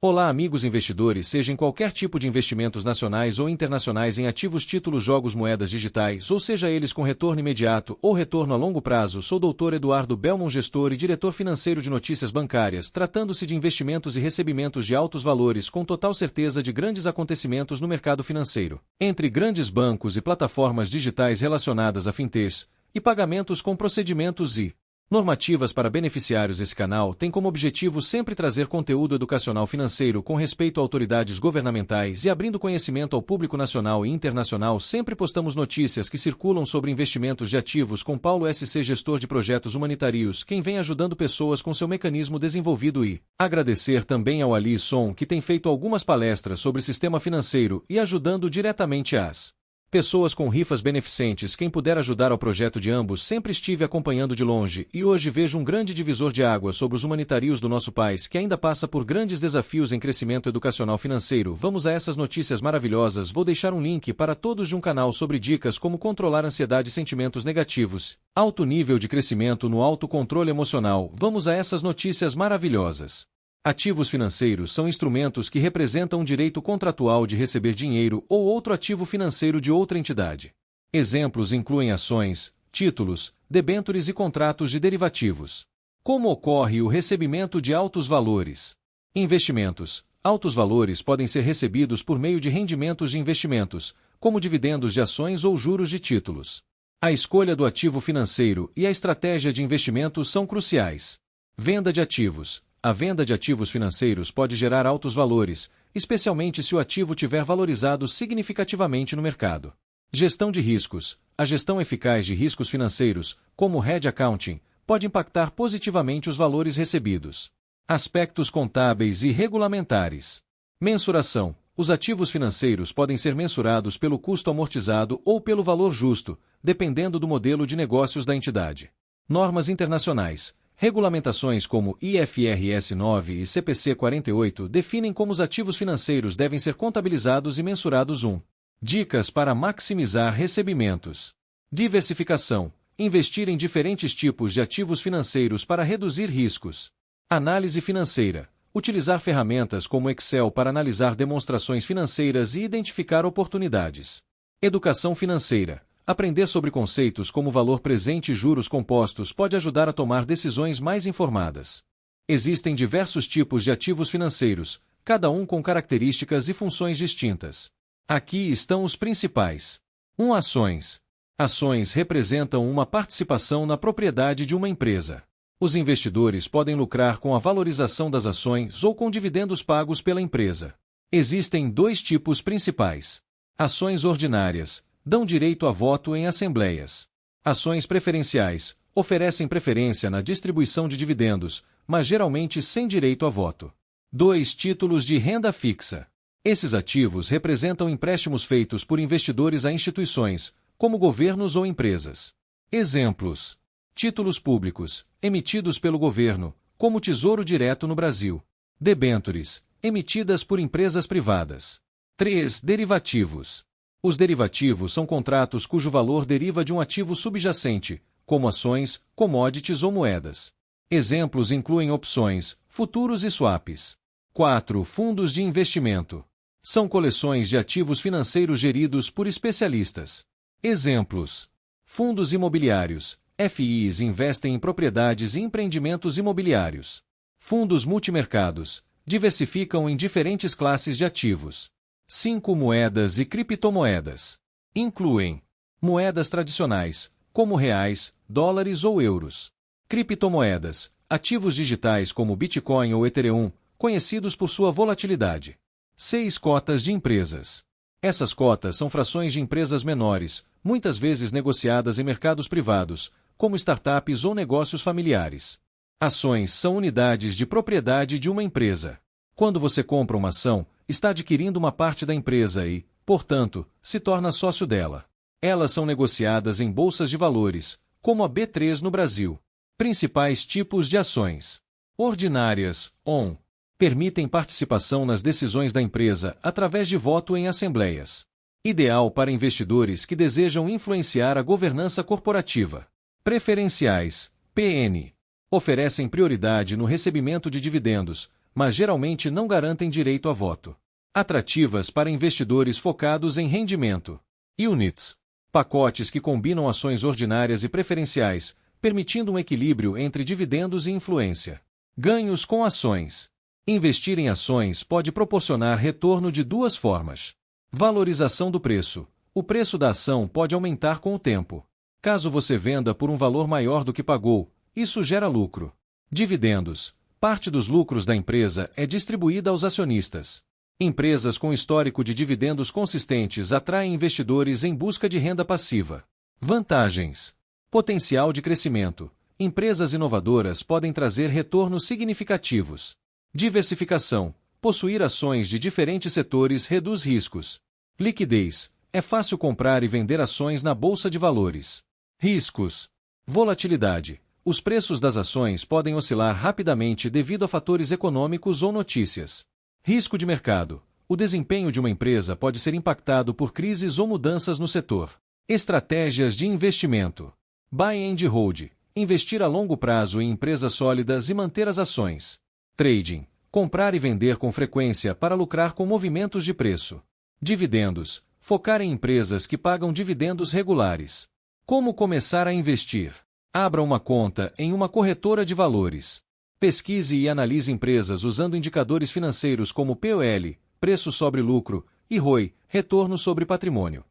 Olá, amigos investidores, seja em qualquer tipo de investimentos nacionais ou internacionais em ativos, títulos, jogos, moedas digitais, ou seja eles com retorno imediato ou retorno a longo prazo. Sou Dr. Eduardo Belmont, gestor e diretor financeiro de Notícias Bancárias, tratando-se de investimentos e recebimentos de altos valores com total certeza de grandes acontecimentos no mercado financeiro, entre grandes bancos e plataformas digitais relacionadas a fintechs e pagamentos com procedimentos e normativas para beneficiários. Esse canal tem como objetivo sempre trazer conteúdo educacional financeiro com respeito a autoridades governamentais e abrindo conhecimento ao público nacional e internacional. Sempre postamos notícias que circulam sobre investimentos de ativos com Paulo SC, gestor de projetos humanitários, quem vem ajudando pessoas com seu mecanismo desenvolvido, e agradecer também ao Alisson, que tem feito algumas palestras sobre sistema financeiro e ajudando diretamente as pessoas com rifas beneficentes. Quem puder ajudar ao projeto de ambos, sempre estive acompanhando de longe e hoje vejo um grande divisor de águas sobre os humanitários do nosso país, que ainda passa por grandes desafios em crescimento educacional financeiro. Vamos a essas notícias maravilhosas. Vou deixar um link para todos de um canal sobre dicas como controlar ansiedade e sentimentos negativos, alto nível de crescimento no autocontrole emocional. Vamos a essas notícias maravilhosas. Ativos financeiros são instrumentos que representam um direito contratual de receber dinheiro ou outro ativo financeiro de outra entidade. Exemplos incluem ações, títulos, debêntures e contratos de derivativos. Como ocorre o recebimento de altos valores? Investimentos. Altos valores podem ser recebidos por meio de rendimentos de investimentos, como dividendos de ações ou juros de títulos. A escolha do ativo financeiro e a estratégia de investimento são cruciais. Venda de ativos. A venda de ativos financeiros pode gerar altos valores, especialmente se o ativo tiver valorizado significativamente no mercado. Gestão de riscos. A gestão eficaz de riscos financeiros, como o hedge accounting, pode impactar positivamente os valores recebidos. Aspectos contábeis e regulamentares. Mensuração. Os ativos financeiros podem ser mensurados pelo custo amortizado ou pelo valor justo, dependendo do modelo de negócios da entidade. Normas internacionais. Regulamentações como IFRS 9 e CPC 48 definem como os ativos financeiros devem ser contabilizados e mensurados. Dicas para maximizar recebimentos. Diversificação. Investir em diferentes tipos de ativos financeiros para reduzir riscos. Análise financeira. Utilizar ferramentas como Excel para analisar demonstrações financeiras e identificar oportunidades. Educação financeira. Aprender sobre conceitos como valor presente e juros compostos pode ajudar a tomar decisões mais informadas. Existem diversos tipos de ativos financeiros, cada um com características e funções distintas. Aqui estão os principais. 1. Ações. Ações representam uma participação na propriedade de uma empresa. Os investidores podem lucrar com a valorização das ações ou com dividendos pagos pela empresa. Existem dois tipos principais. Ações ordinárias. Dão direito a voto em assembleias. Ações preferenciais. Oferecem preferência na distribuição de dividendos, mas geralmente sem direito a voto. 2. Títulos de renda fixa. Esses ativos representam empréstimos feitos por investidores a instituições, como governos ou empresas. Exemplos. Títulos públicos, emitidos pelo governo, como Tesouro Direto no Brasil. Debêntures, emitidas por empresas privadas. 3. Derivativos. Os derivativos são contratos cujo valor deriva de um ativo subjacente, como ações, commodities ou moedas. Exemplos incluem opções, futuros e swaps. 4. Fundos de investimento. São coleções de ativos financeiros geridos por especialistas. Exemplos. Fundos imobiliários. FIs investem em propriedades e empreendimentos imobiliários. Fundos multimercados. Diversificam em diferentes classes de ativos. 5. Moedas e criptomoedas. Incluem moedas tradicionais, como reais, dólares ou euros. Criptomoedas, ativos digitais como Bitcoin ou Ethereum, conhecidos por sua volatilidade. 6. Cotas de empresas. Essas cotas são frações de empresas menores, muitas vezes negociadas em mercados privados, como startups ou negócios familiares. Ações são unidades de propriedade de uma empresa. Quando você compra uma ação, está adquirindo uma parte da empresa e, portanto, se torna sócio dela. Elas são negociadas em bolsas de valores, como a B3 no Brasil. Principais tipos de ações. Ordinárias, ON. Permitem participação nas decisões da empresa através de voto em assembleias. Ideal para investidores que desejam influenciar a governança corporativa. Preferenciais, PN. Oferecem prioridade no recebimento de dividendos, mas geralmente não garantem direito a voto. Atrativas para investidores focados em rendimento. Units. Pacotes que combinam ações ordinárias e preferenciais, permitindo um equilíbrio entre dividendos e influência. Ganhos com ações. Investir em ações pode proporcionar retorno de duas formas. Valorização do preço. O preço da ação pode aumentar com o tempo. Caso você venda por um valor maior do que pagou, isso gera lucro. Dividendos. Parte dos lucros da empresa é distribuída aos acionistas. Empresas com histórico de dividendos consistentes atraem investidores em busca de renda passiva. Vantagens. Potencial de crescimento. Empresas inovadoras podem trazer retornos significativos. Diversificação. Possuir ações de diferentes setores reduz riscos. Liquidez. É fácil comprar e vender ações na bolsa de valores. Riscos. Volatilidade. Os preços das ações podem oscilar rapidamente devido a fatores econômicos ou notícias. Risco de mercado. O desempenho de uma empresa pode ser impactado por crises ou mudanças no setor. Estratégias de investimento. Buy and hold. Investir a longo prazo em empresas sólidas e manter as ações. Trading. Comprar e vender com frequência para lucrar com movimentos de preço. Dividendos. Focar em empresas que pagam dividendos regulares. Como começar a investir? Abra uma conta em uma corretora de valores. Pesquise e analise empresas usando indicadores financeiros como POL, preço sobre lucro, e ROI, retorno sobre patrimônio.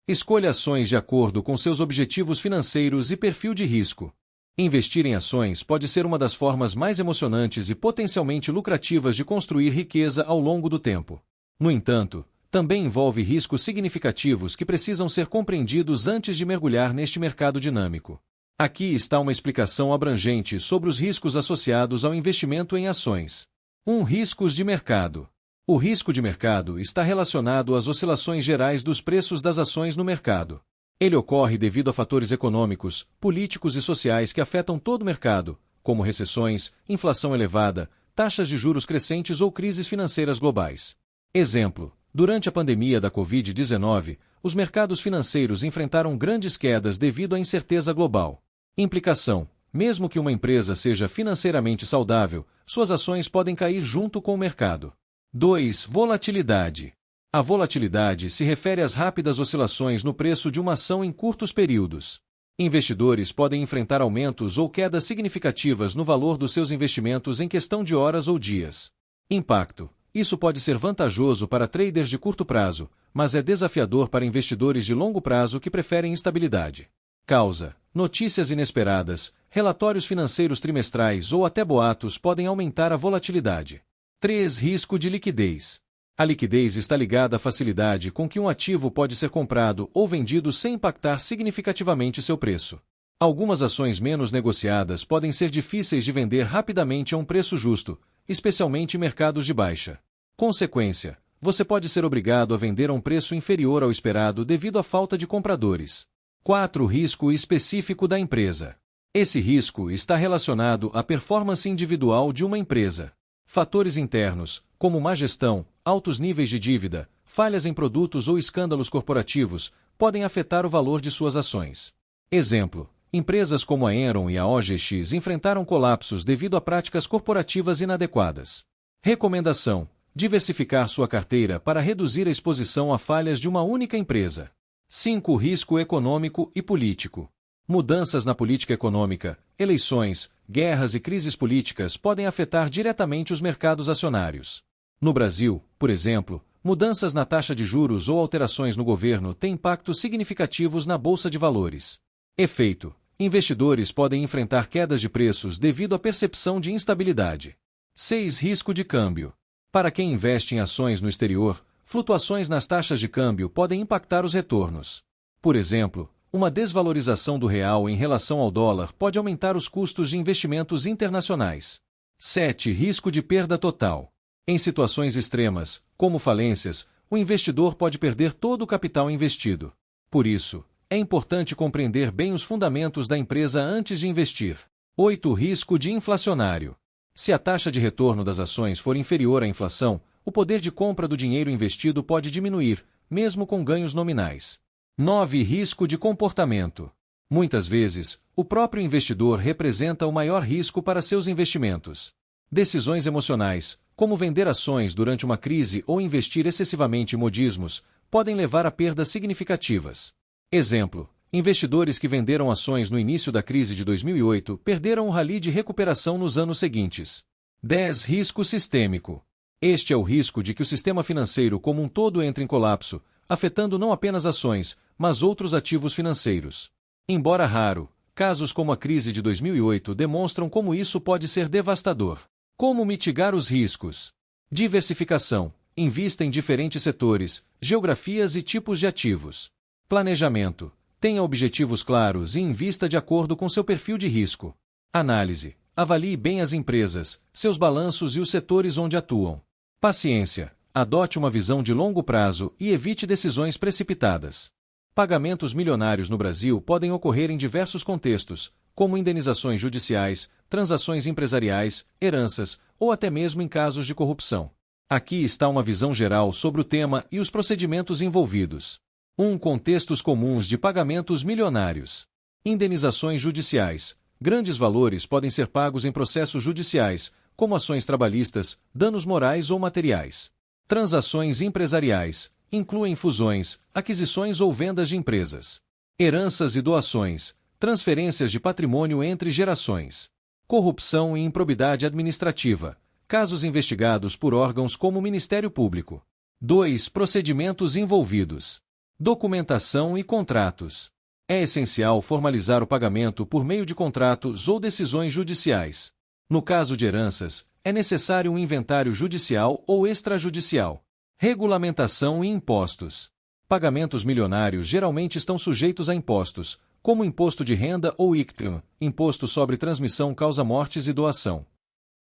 Escolha ações de acordo com seus objetivos financeiros e perfil de risco. Investir em ações pode ser uma das formas mais emocionantes e potencialmente lucrativas de construir riqueza ao longo do tempo. No entanto, também envolve riscos significativos que precisam ser compreendidos antes de mergulhar neste mercado dinâmico. Aqui está uma explicação abrangente sobre os riscos associados ao investimento em ações. 1. Riscos de mercado. O risco de mercado está relacionado às oscilações gerais dos preços das ações no mercado. Ele ocorre devido a fatores econômicos, políticos e sociais que afetam todo o mercado, como recessões, inflação elevada, taxas de juros crescentes ou crises financeiras globais. Exemplo: durante a pandemia da Covid-19, os mercados financeiros enfrentaram grandes quedas devido à incerteza global. Implicação: mesmo que uma empresa seja financeiramente saudável, suas ações podem cair junto com o mercado. 2. Volatilidade. A volatilidade se refere às rápidas oscilações no preço de uma ação em curtos períodos. Investidores podem enfrentar aumentos ou quedas significativas no valor dos seus investimentos em questão de horas ou dias. Impacto: isso pode ser vantajoso para traders de curto prazo, mas é desafiador para investidores de longo prazo que preferem estabilidade. Causa: notícias inesperadas, relatórios financeiros trimestrais ou até boatos podem aumentar a volatilidade. 3. Risco de liquidez. A liquidez está ligada à facilidade com que um ativo pode ser comprado ou vendido sem impactar significativamente seu preço. Algumas ações menos negociadas podem ser difíceis de vender rapidamente a um preço justo, especialmente em mercados de baixa. Consequência: você pode ser obrigado a vender a um preço inferior ao esperado devido à falta de compradores. 4. Risco específico da empresa. Esse risco está relacionado à performance individual de uma empresa. Fatores internos, como má gestão, altos níveis de dívida, falhas em produtos ou escândalos corporativos, podem afetar o valor de suas ações. Exemplo: empresas como a Enron e a OGX enfrentaram colapsos devido a práticas corporativas inadequadas. Recomendação: diversificar sua carteira para reduzir a exposição a falhas de uma única empresa. 5. Risco econômico e político. Mudanças na política econômica, eleições, guerras e crises políticas podem afetar diretamente os mercados acionários. No Brasil, por exemplo, mudanças na taxa de juros ou alterações no governo têm impactos significativos na bolsa de valores. Efeito: investidores podem enfrentar quedas de preços devido à percepção de instabilidade. 6. Risco de câmbio. Para quem investe em ações no exterior, flutuações nas taxas de câmbio podem impactar os retornos. Por exemplo, uma desvalorização do real em relação ao dólar pode aumentar os custos de investimentos internacionais. 7. Risco de perda total. Em situações extremas, como falências, o investidor pode perder todo o capital investido. Por isso, é importante compreender bem os fundamentos da empresa antes de investir. 8. Risco de inflacionário. Se a taxa de retorno das ações for inferior à inflação, o poder de compra do dinheiro investido pode diminuir, mesmo com ganhos nominais. 9. Risco de comportamento. Muitas vezes, o próprio investidor representa o maior risco para seus investimentos. Decisões emocionais, como vender ações durante uma crise ou investir excessivamente em modismos, podem levar a perdas significativas. Exemplo: investidores que venderam ações no início da crise de 2008 perderam o rally de recuperação nos anos seguintes. 10. Risco sistêmico. Este é o risco de que o sistema financeiro como um todo entre em colapso, afetando não apenas ações, mas outros ativos financeiros. Embora raro, casos como a crise de 2008 demonstram como isso pode ser devastador. Como mitigar os riscos? Diversificação. Invista em diferentes setores, geografias e tipos de ativos. Planejamento. Tenha objetivos claros e invista de acordo com seu perfil de risco. Análise. Avalie bem as empresas, seus balanços e os setores onde atuam. Paciência. Adote uma visão de longo prazo e evite decisões precipitadas. Pagamentos milionários no Brasil podem ocorrer em diversos contextos, como indenizações judiciais, transações empresariais, heranças ou até mesmo em casos de corrupção. Aqui está uma visão geral sobre o tema e os procedimentos envolvidos. 1. Contextos comuns de pagamentos milionários. Indenizações judiciais. Grandes valores podem ser pagos em processos judiciais, como ações trabalhistas, danos morais ou materiais. Transações empresariais. Incluem fusões, aquisições ou vendas de empresas. Heranças e doações. Transferências de patrimônio entre gerações. Corrupção e improbidade administrativa. Casos investigados por órgãos como o Ministério Público. 2. Procedimentos envolvidos. Documentação e contratos. É essencial formalizar o pagamento por meio de contratos ou decisões judiciais. No caso de heranças, é necessário um inventário judicial ou extrajudicial. Regulamentação e impostos. Pagamentos milionários geralmente estão sujeitos a impostos, como imposto de renda ou ICTM, imposto sobre transmissão causa-mortes e doação.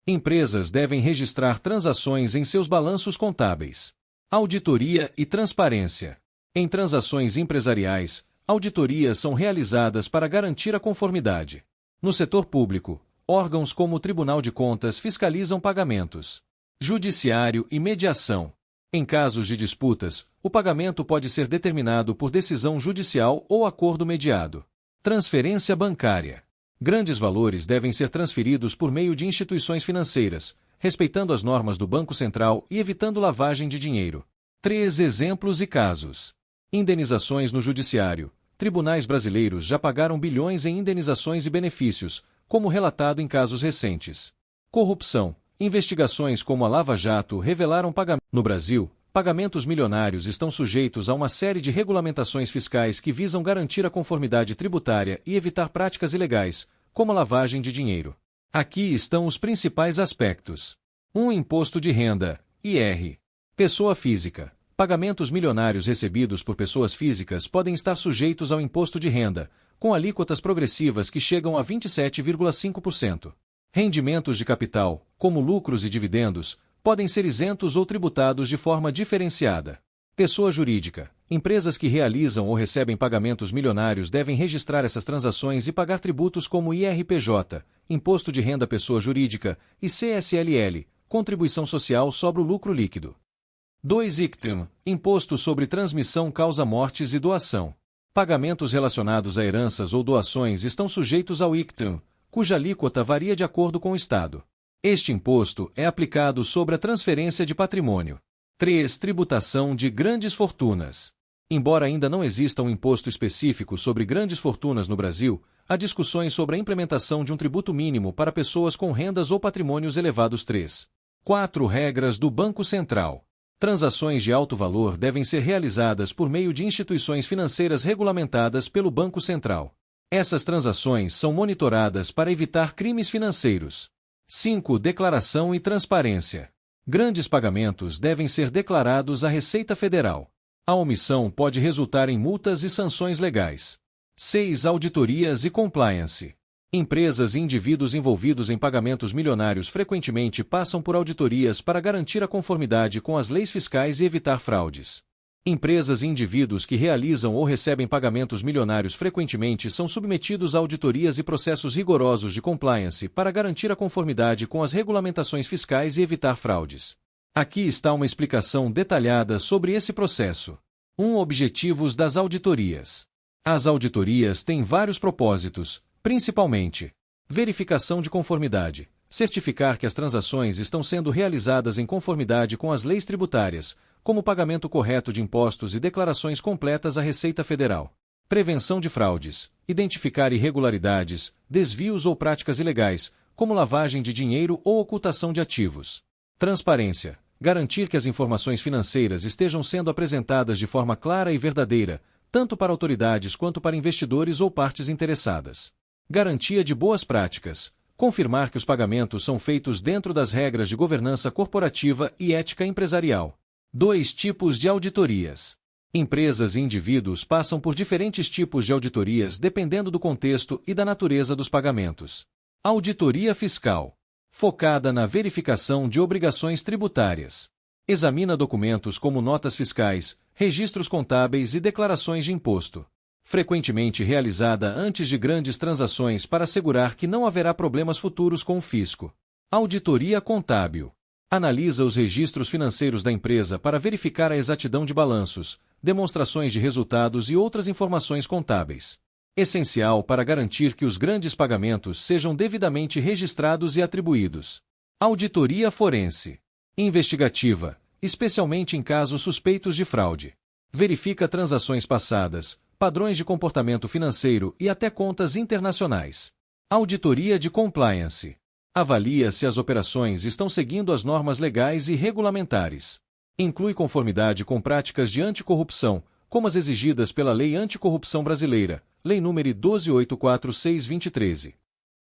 Empresas devem registrar transações em seus balanços contábeis. Auditoria e transparência. Em transações empresariais, auditorias são realizadas para garantir a conformidade. No setor público, órgãos como o Tribunal de Contas fiscalizam pagamentos. Judiciário e mediação. Em casos de disputas, o pagamento pode ser determinado por decisão judicial ou acordo mediado. Transferência bancária. Grandes valores devem ser transferidos por meio de instituições financeiras, respeitando as normas do Banco Central e evitando lavagem de dinheiro. 3 exemplos e casos. Indenizações no judiciário. Tribunais brasileiros já pagaram bilhões em indenizações e benefícios, como relatado em casos recentes. Corrupção. Investigações como a Lava Jato revelaram pagamentos. No Brasil, pagamentos milionários estão sujeitos a uma série de regulamentações fiscais que visam garantir a conformidade tributária e evitar práticas ilegais, como a lavagem de dinheiro. Aqui estão os principais aspectos. 1. Imposto de renda, IR. Pessoa física. Pagamentos milionários recebidos por pessoas físicas podem estar sujeitos ao imposto de renda, com alíquotas progressivas que chegam a 27,5%. Rendimentos de capital, como lucros e dividendos, podem ser isentos ou tributados de forma diferenciada. Pessoa jurídica. Empresas que realizam ou recebem pagamentos milionários devem registrar essas transações e pagar tributos como IRPJ, Imposto de Renda Pessoa Jurídica, e CSLL, Contribuição Social sobre o Lucro Líquido. 2. ICTM, Imposto sobre Transmissão Causa-Mortes e Doação. Pagamentos relacionados a heranças ou doações estão sujeitos ao ICTM, cuja alíquota varia de acordo com o Estado. Este imposto é aplicado sobre a transferência de patrimônio. 3. Tributação de grandes fortunas. Embora ainda não exista um imposto específico sobre grandes fortunas no Brasil, há discussões sobre a implementação de um tributo mínimo para pessoas com rendas ou patrimônios elevados. 3. 4. Regras do Banco Central. Transações de alto valor devem ser realizadas por meio de instituições financeiras regulamentadas pelo Banco Central. Essas transações são monitoradas para evitar crimes financeiros. 5. Declaração e transparência. Grandes pagamentos devem ser declarados à Receita Federal. A omissão pode resultar em multas e sanções legais. 6. Auditorias e compliance. Empresas e indivíduos envolvidos em pagamentos milionários frequentemente passam por auditorias para garantir a conformidade com as leis fiscais e evitar fraudes. Empresas e indivíduos que realizam ou recebem pagamentos milionários frequentemente são submetidos a auditorias e processos rigorosos de compliance para garantir a conformidade com as regulamentações fiscais e evitar fraudes. Aqui está uma explicação detalhada sobre esse processo. 1. Objetivos das auditorias. As auditorias têm vários propósitos, principalmente verificação de conformidade. Certificar que as transações estão sendo realizadas em conformidade com as leis tributárias, como o pagamento correto de impostos e declarações completas à Receita Federal. Prevenção de fraudes. Identificar irregularidades, desvios ou práticas ilegais, como lavagem de dinheiro ou ocultação de ativos. Transparência. Garantir que as informações financeiras estejam sendo apresentadas de forma clara e verdadeira, tanto para autoridades quanto para investidores ou partes interessadas. Garantia de boas práticas. Confirmar que os pagamentos são feitos dentro das regras de governança corporativa e ética empresarial. 2 tipos de auditorias. Empresas e indivíduos passam por diferentes tipos de auditorias dependendo do contexto e da natureza dos pagamentos. Auditoria fiscal. Focada na verificação de obrigações tributárias. Examina documentos como notas fiscais, registros contábeis e declarações de imposto. Frequentemente realizada antes de grandes transações para assegurar que não haverá problemas futuros com o fisco. Auditoria contábil. Analisa os registros financeiros da empresa para verificar a exatidão de balanços, demonstrações de resultados e outras informações contábeis. Essencial para garantir que os grandes pagamentos sejam devidamente registrados e atribuídos. Auditoria forense. Investigativa, especialmente em casos suspeitos de fraude. Verifica transações passadas, padrões de comportamento financeiro e até contas internacionais. Auditoria de compliance. Avalia se as operações estão seguindo as normas legais e regulamentares. Inclui conformidade com práticas de anticorrupção, como as exigidas pela Lei Anticorrupção Brasileira, Lei nº 12.846/2013.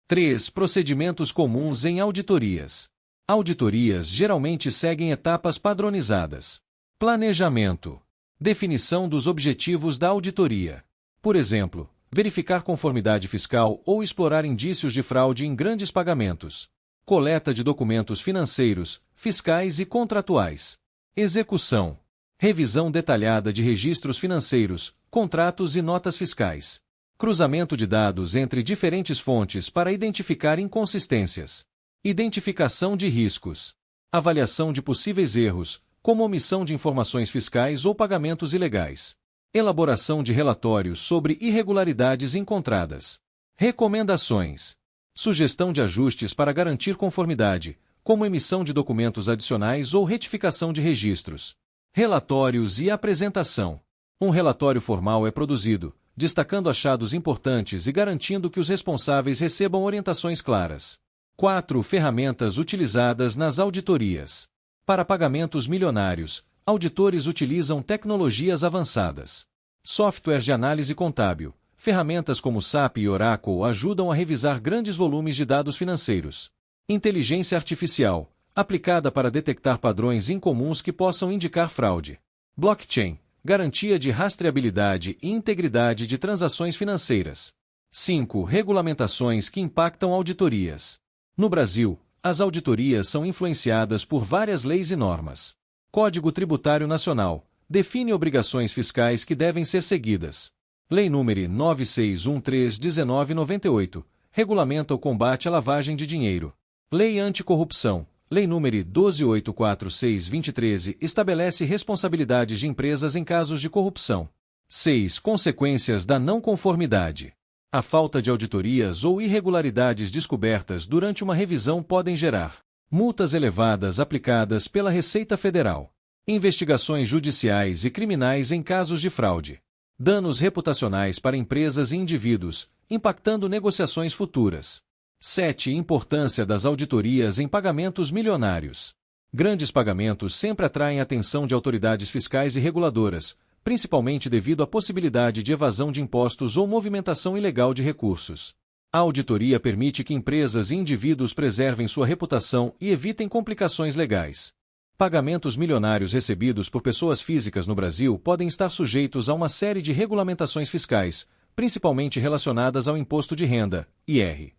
3. Procedimentos comuns em auditorias. Auditorias geralmente seguem etapas padronizadas. Planejamento. Definição dos objetivos da auditoria. Por exemplo, verificar conformidade fiscal ou explorar indícios de fraude em grandes pagamentos. Coleta de documentos financeiros, fiscais e contratuais. Execução. Revisão detalhada de registros financeiros, contratos e notas fiscais. Cruzamento de dados entre diferentes fontes para identificar inconsistências. Identificação de riscos. Avaliação de possíveis erros, como omissão de informações fiscais ou pagamentos ilegais. Elaboração de relatórios sobre irregularidades encontradas. Recomendações. Sugestão de ajustes para garantir conformidade, como emissão de documentos adicionais ou retificação de registros. Relatórios e apresentação. Um relatório formal é produzido, destacando achados importantes e garantindo que os responsáveis recebam orientações claras. 4. Ferramentas utilizadas nas auditorias. Para pagamentos milionários, auditores utilizam tecnologias avançadas. Softwares de análise contábil. Ferramentas como SAP e Oracle ajudam a revisar grandes volumes de dados financeiros. Inteligência artificial, aplicada para detectar padrões incomuns que possam indicar fraude. Blockchain, garantia de rastreabilidade e integridade de transações financeiras. 5. Regulamentações que impactam auditorias. No Brasil, as auditorias são influenciadas por várias leis e normas. Código Tributário Nacional define obrigações fiscais que devem ser seguidas. Lei nº 9613/1998 regulamenta o combate à lavagem de dinheiro. Lei Anticorrupção, Lei nº 12.846/2013 estabelece responsabilidades de empresas em casos de corrupção. 6. Consequências da não conformidade. A falta de auditorias ou irregularidades descobertas durante uma revisão podem gerar multas elevadas aplicadas pela Receita Federal, investigações judiciais e criminais em casos de fraude, danos reputacionais para empresas e indivíduos, impactando negociações futuras. 7. Importância das auditorias em pagamentos milionários. Grandes pagamentos sempre atraem a atenção de autoridades fiscais e reguladoras, principalmente devido à possibilidade de evasão de impostos ou movimentação ilegal de recursos. A auditoria permite que empresas e indivíduos preservem sua reputação e evitem complicações legais. Pagamentos milionários recebidos por pessoas físicas no Brasil podem estar sujeitos a uma série de regulamentações fiscais, principalmente relacionadas ao imposto de renda, IR.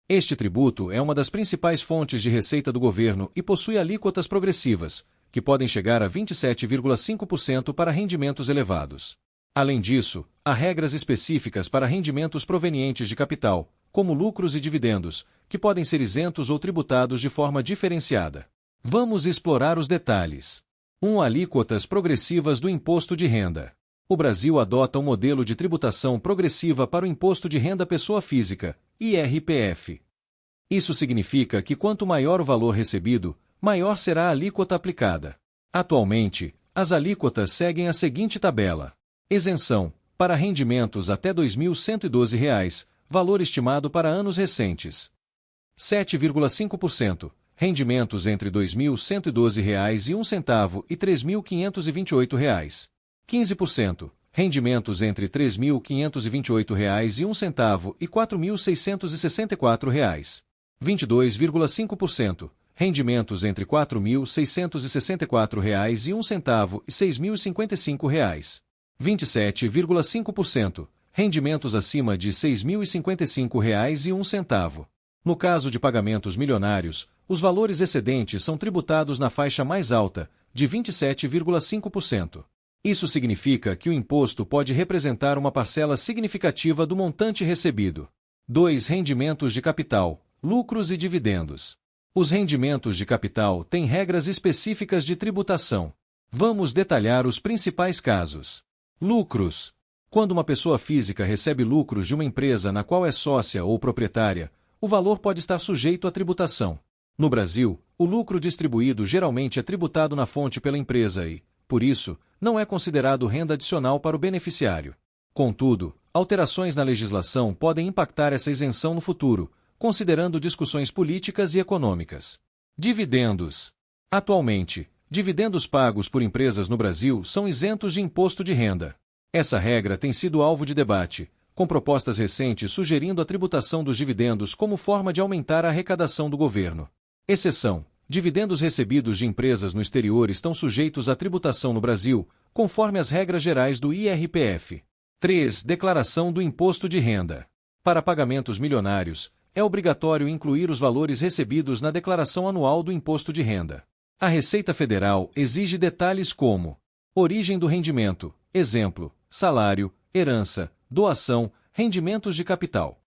Este tributo é uma das principais fontes de receita do governo e possui alíquotas progressivas, que podem chegar a 27,5% para rendimentos elevados. Além disso, há regras específicas para rendimentos provenientes de capital, como lucros e dividendos, que podem ser isentos ou tributados de forma diferenciada. Vamos explorar os detalhes. 1. Alíquotas progressivas do imposto de renda. O Brasil adota um modelo de tributação progressiva para o Imposto de Renda Pessoa Física, IRPF. Isso significa que quanto maior o valor recebido, maior será a alíquota aplicada. Atualmente, as alíquotas seguem a seguinte tabela. Isenção: para rendimentos até R$ 2.112, valor estimado para anos recentes. 7,5%. Rendimentos entre R$ 2.112,01 e R$ 3.528. 15%. Rendimentos entre R$ 3.528,01 e R$ 4.664. 22,5%. Rendimentos entre R$ 4.664,01 e R$ 6.055. 27,5%. Rendimentos acima de R$ 6.055,01. No caso de pagamentos milionários, os valores excedentes são tributados na faixa mais alta, de 27,5%. Isso significa que o imposto pode representar uma parcela significativa do montante recebido. 2. Rendimentos de capital, lucros e dividendos. Os rendimentos de capital têm regras específicas de tributação. Vamos detalhar os principais casos. Lucros. Quando uma pessoa física recebe lucros de uma empresa na qual é sócia ou proprietária, o valor pode estar sujeito à tributação. No Brasil, o lucro distribuído geralmente é tributado na fonte pela empresa e, por isso, não é considerado renda adicional para o beneficiário. Contudo, alterações na legislação podem impactar essa isenção no futuro, considerando discussões políticas e econômicas. Dividendos. Atualmente, dividendos pagos por empresas no Brasil são isentos de imposto de renda. Essa regra tem sido alvo de debate, com propostas recentes sugerindo a tributação dos dividendos como forma de aumentar a arrecadação do governo. Exceção: dividendos recebidos de empresas no exterior estão sujeitos à tributação no Brasil, conforme as regras gerais do IRPF. 3. Declaração do imposto de renda. Para pagamentos milionários, é obrigatório incluir os valores recebidos na declaração anual do imposto de renda. A Receita Federal exige detalhes como origem do rendimento, exemplo, salário, herança, doação, rendimentos de capital.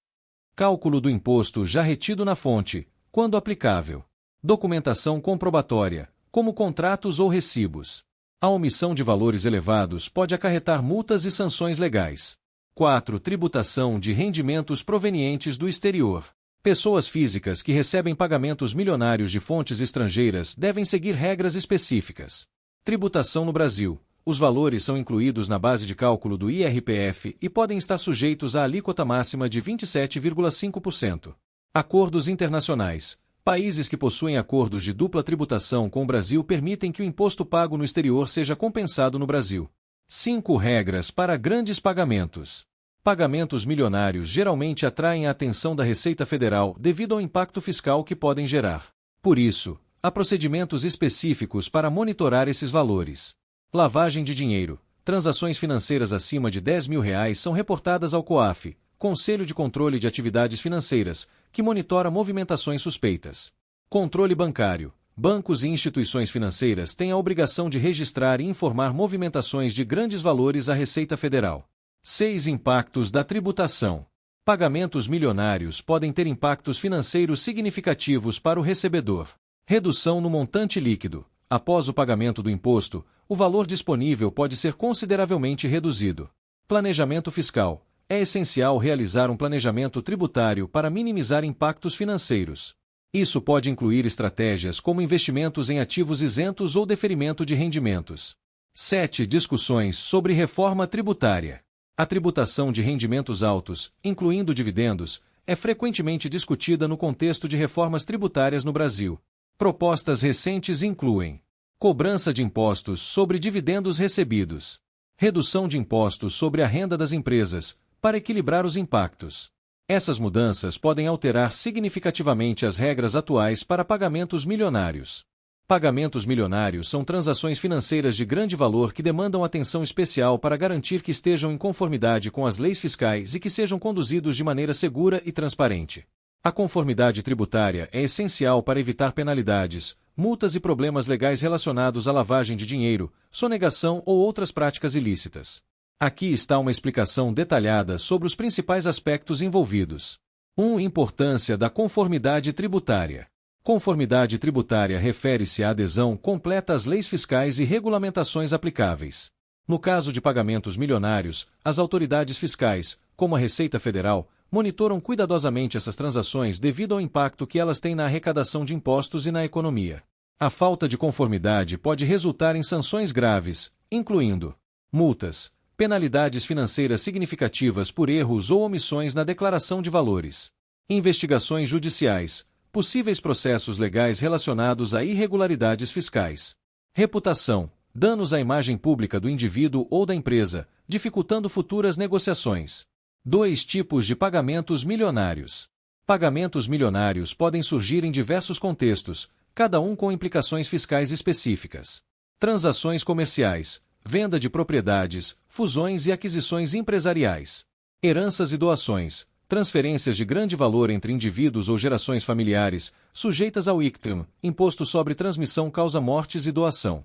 Cálculo do imposto já retido na fonte, quando aplicável. Documentação comprobatória, como contratos ou recibos. A omissão de valores elevados pode acarretar multas e sanções legais. 4. Tributação de rendimentos provenientes do exterior. Pessoas físicas que recebem pagamentos milionários de fontes estrangeiras devem seguir regras específicas. Tributação no Brasil. Os valores são incluídos na base de cálculo do IRPF e podem estar sujeitos à alíquota máxima de 27,5%. Acordos internacionais. Países que possuem acordos de dupla tributação com o Brasil permitem que o imposto pago no exterior seja compensado no Brasil. 5. Regras para grandes pagamentos. Pagamentos milionários geralmente atraem a atenção da Receita Federal devido ao impacto fiscal que podem gerar. Por isso, há procedimentos específicos para monitorar esses valores. Lavagem de dinheiro. Transações financeiras acima de R$ 10.000 são reportadas ao COAF, Conselho de Controle de Atividades Financeiras, que monitora movimentações suspeitas. Controle bancário. Bancos e instituições financeiras têm a obrigação de registrar e informar movimentações de grandes valores à Receita Federal. 6. Impactos da tributação. Pagamentos milionários podem ter impactos financeiros significativos para o recebedor. Redução no montante líquido. Após o pagamento do imposto, o valor disponível pode ser consideravelmente reduzido. Planejamento fiscal. É essencial realizar um planejamento tributário para minimizar impactos financeiros. Isso pode incluir estratégias como investimentos em ativos isentos ou deferimento de rendimentos. 7. Discussões sobre reforma tributária. A tributação de rendimentos altos, incluindo dividendos, é frequentemente discutida no contexto de reformas tributárias no Brasil. Propostas recentes incluem cobrança de impostos sobre dividendos recebidos, redução de impostos sobre a renda das empresas, para equilibrar os impactos. Essas mudanças podem alterar significativamente as regras atuais para pagamentos milionários. Pagamentos milionários são transações financeiras de grande valor que demandam atenção especial para garantir que estejam em conformidade com as leis fiscais e que sejam conduzidos de maneira segura e transparente. A conformidade tributária é essencial para evitar penalidades, multas e problemas legais relacionados à lavagem de dinheiro, sonegação ou outras práticas ilícitas. Aqui está uma explicação detalhada sobre os principais aspectos envolvidos. 1. Importância da conformidade tributária. Conformidade tributária refere-se à adesão completa às leis fiscais e regulamentações aplicáveis. No caso de pagamentos milionários, as autoridades fiscais, como a Receita Federal, monitoram cuidadosamente essas transações devido ao impacto que elas têm na arrecadação de impostos e na economia. A falta de conformidade pode resultar em sanções graves, incluindo multas, penalidades financeiras significativas por erros ou omissões na declaração de valores, investigações judiciais, possíveis processos legais relacionados a irregularidades fiscais, reputação, danos à imagem pública do indivíduo ou da empresa, dificultando futuras negociações. 2 tipos de pagamentos milionários. Pagamentos milionários podem surgir em diversos contextos, cada um com implicações fiscais específicas. Transações comerciais, venda de propriedades, fusões e aquisições empresariais. Heranças e doações, transferências de grande valor entre indivíduos ou gerações familiares, sujeitas ao ICTM, Imposto sobre Transmissão Causa-Mortes e Doação.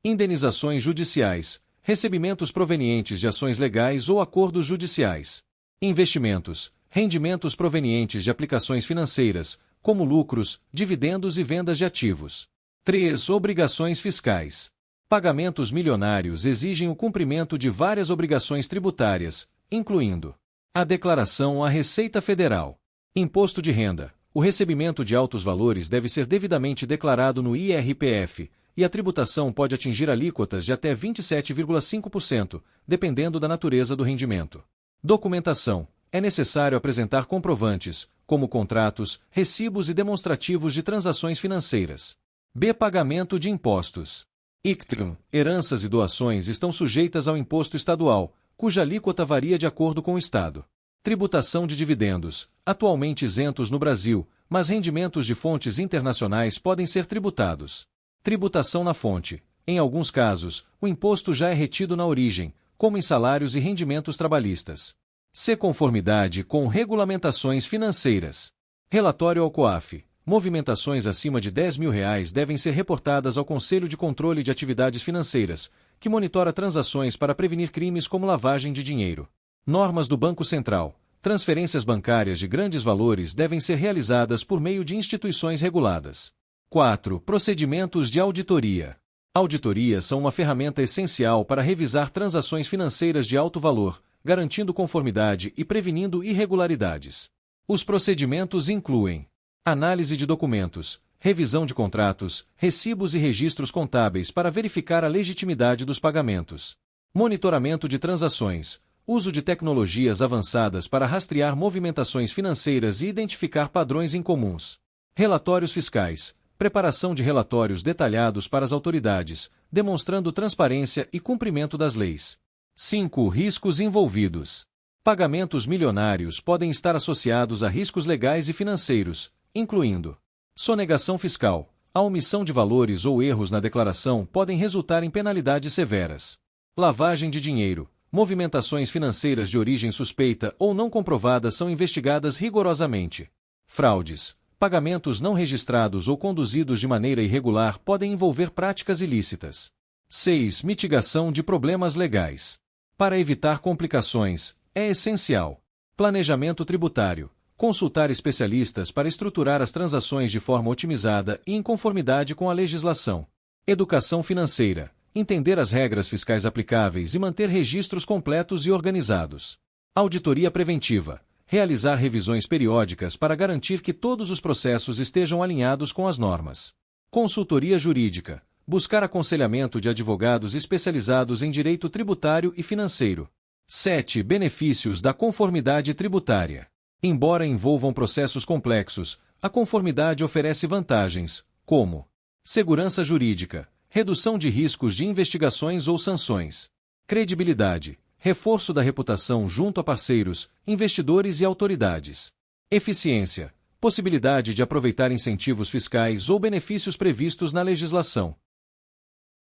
Indenizações judiciais, recebimentos provenientes de ações legais ou acordos judiciais. Investimentos, rendimentos provenientes de aplicações financeiras, como lucros, dividendos e vendas de ativos. 3. Obrigações fiscais. Pagamentos milionários exigem o cumprimento de várias obrigações tributárias, incluindo a declaração à Receita Federal. Imposto de renda. O recebimento de altos valores deve ser devidamente declarado no IRPF, e a tributação pode atingir alíquotas de até 27,5%, dependendo da natureza do rendimento. Documentação. É necessário apresentar comprovantes, como contratos, recibos e demonstrativos de transações financeiras. B. Pagamento de impostos. ICTM, heranças e doações estão sujeitas ao imposto estadual, cuja alíquota varia de acordo com o estado. Tributação de dividendos, atualmente isentos no Brasil, mas rendimentos de fontes internacionais podem ser tributados. Tributação na fonte. Em alguns casos, o imposto já é retido na origem, como em salários e rendimentos trabalhistas. C. Conformidade com regulamentações financeiras. Relatório ao COAF. Movimentações acima de R$ 10.000 devem ser reportadas ao Conselho de Controle de Atividades Financeiras, que monitora transações para prevenir crimes como lavagem de dinheiro. Normas do Banco Central. Transferências bancárias de grandes valores devem ser realizadas por meio de instituições reguladas. 4. Procedimentos de auditoria. Auditorias são uma ferramenta essencial para revisar transações financeiras de alto valor, garantindo conformidade e prevenindo irregularidades. Os procedimentos incluem análise de documentos, revisão de contratos, recibos e registros contábeis para verificar a legitimidade dos pagamentos, monitoramento de transações, uso de tecnologias avançadas para rastrear movimentações financeiras e identificar padrões incomuns, relatórios fiscais, preparação de relatórios detalhados para as autoridades, demonstrando transparência e cumprimento das leis. 5. Riscos envolvidos. Pagamentos milionários podem estar associados a riscos legais e financeiros, incluindo sonegação fiscal. A omissão de valores ou erros na declaração podem resultar em penalidades severas. Lavagem de dinheiro. Movimentações financeiras de origem suspeita ou não comprovada são investigadas rigorosamente. Fraudes. Pagamentos não registrados ou conduzidos de maneira irregular podem envolver práticas ilícitas. 6. Mitigação de problemas legais. Para evitar complicações, é essencial planejamento tributário. Consultar especialistas para estruturar as transações de forma otimizada e em conformidade com a legislação. Educação financeira. Entender as regras fiscais aplicáveis e manter registros completos e organizados. Auditoria preventiva. Realizar revisões periódicas para garantir que todos os processos estejam alinhados com as normas. Consultoria jurídica. Buscar aconselhamento de advogados especializados em direito tributário e financeiro. 7. Benefícios da conformidade tributária. Embora envolvam processos complexos, a conformidade oferece vantagens, como segurança jurídica, redução de riscos de investigações ou sanções, credibilidade, reforço da reputação junto a parceiros, investidores e autoridades, eficiência, possibilidade de aproveitar incentivos fiscais ou benefícios previstos na legislação.